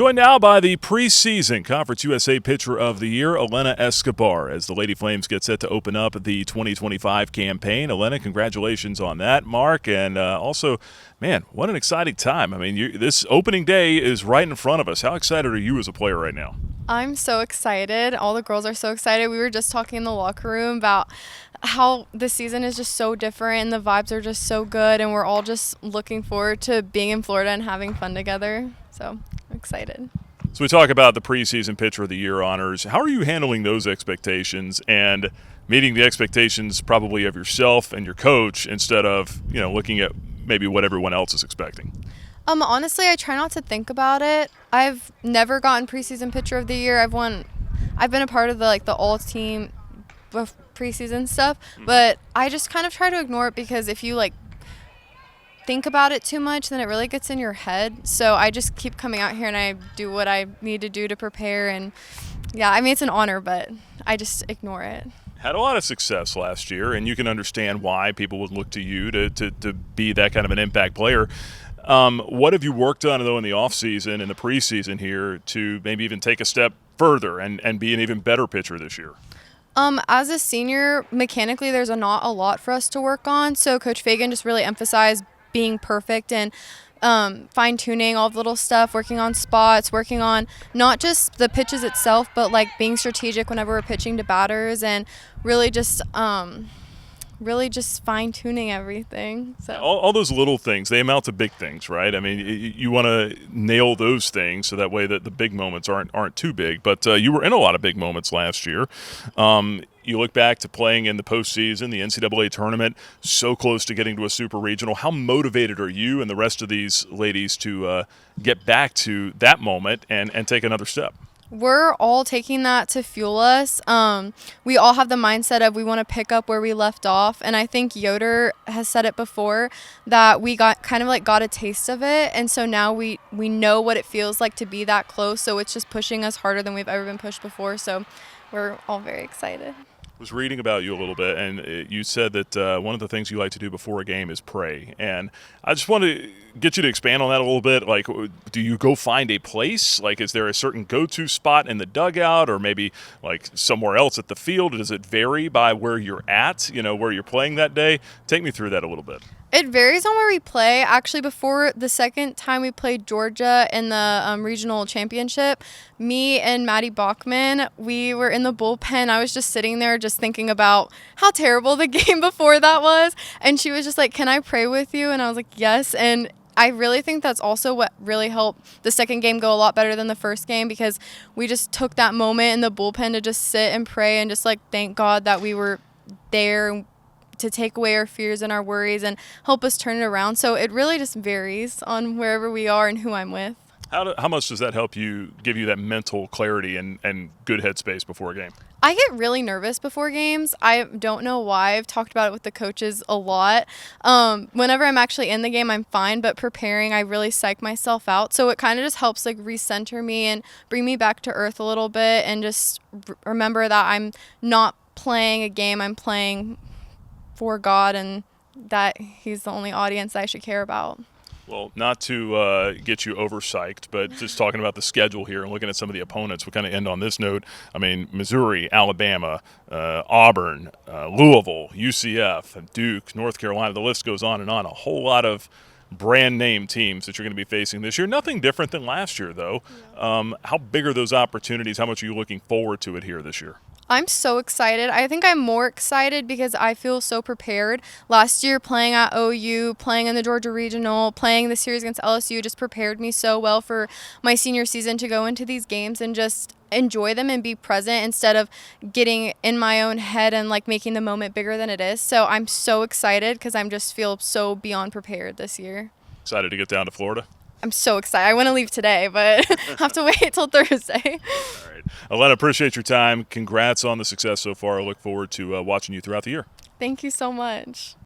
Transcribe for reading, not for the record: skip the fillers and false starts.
Joined now by the preseason Conference USA Pitcher of the Year, Elena Escobar, as the Lady Flames get set to open up the 2025 campaign. Elena, congratulations on that, Mark, and also, man, what an exciting time. I mean, this opening day is right in front of us. How excited are you as a player right now? I'm so excited. All the girls are so excited. We were just talking in the locker room about how the season is just so different and the vibes are just so good, and we're all just looking forward to being in Florida and having fun together. So I'm excited. So we talk about the preseason Pitcher of the Year honors. How are you handling those expectations and meeting the expectations probably of yourself and your coach instead of, looking at maybe what everyone else is expecting? Honestly, I try not to think about it. I've never gotten preseason Pitcher of the Year. I've been a part of the all team preseason stuff, but I just kind of try to ignore it because if you think about it too much, then it really gets in your head. So I just keep coming out here and I do what I need to do to prepare. And yeah, I mean, it's an honor, but I just ignore it. Had a lot of success last year, and you can understand why people would look to you to be that kind of an impact player. What have you worked on, though, in the offseason and the preseason here to maybe even take a step further and be an even better pitcher this year? As a senior, mechanically, there's not a lot for us to work on. So Coach Fagan just really emphasized being perfect and fine-tuning all the little stuff, working on spots, working on not just the pitches itself, but being strategic whenever we're pitching to batters and really just fine-tuning everything. So all those little things, they amount to big things, right? I mean, you want to nail those things so that way that the big moments aren't too big. But you were in a lot of big moments last year. You look back to playing in the postseason, the NCAA tournament, so close to getting to a super regional. How motivated are you and the rest of these ladies to get back to that moment and take another step? We're all taking that to fuel us. We all have the mindset of we want to pick up where we left off. And I think Yoder has said it before that we got a taste of it. And so now we know what it feels like to be that close. So it's just pushing us harder than we've ever been pushed before. So we're all very excited. I was reading about you a little bit, and you said that one of the things you like to do before a game is pray. And I just want to get you to expand on that a little bit. Do you go find a place? Is there a certain go-to spot in the dugout or maybe somewhere else at the field? Does it vary by where you're at, where you're playing that day? Take me through that a little bit. It varies on where we play. Actually, before the second time we played Georgia in the regional championship, me and Maddie Bachman, we were in the bullpen. I was just sitting there just thinking about how terrible the game before that was. And she was just like, "Can I pray with you?" And I was like, "Yes." And I really think that's also what really helped the second game go a lot better than the first game because we just took that moment in the bullpen to just sit and pray and just thank God that we were there to take away our fears and our worries and help us turn it around. So it really just varies on wherever we are and who I'm with. How much does that help you, give you that mental clarity and good headspace before a game? I get really nervous before games. I don't know why. I've talked about it with the coaches a lot. Whenever I'm actually in the game, I'm fine, but preparing, I really psych myself out. So it kind of just helps recenter me and bring me back to earth a little bit and just remember that I'm not playing a game. I'm playing for God and that He's the only audience I should care about. Well, not to get you over-psyched, but just talking about the schedule here and looking at some of the opponents, we kind of end on this note. I mean, Missouri, Alabama, Auburn, Louisville, UCF, Duke, North Carolina, the list goes on and on. A whole lot of brand-name teams that you're going to be facing this year. Nothing different than last year, though. Yeah. How big are those opportunities? How much are you looking forward to it here this year? I'm so excited. I think I'm more excited because I feel so prepared. Last year, playing at OU, playing in the Georgia Regional, playing the series against LSU just prepared me so well for my senior season to go into these games and just enjoy them and be present instead of getting in my own head and making the moment bigger than it is. So I'm so excited because I'm just feel so beyond prepared this year. Excited to get down to Florida? I'm so excited. I want to leave today, but have to wait till Thursday. All right. Elena, appreciate your time. Congrats on the success so far. I look forward to watching you throughout the year. Thank you so much.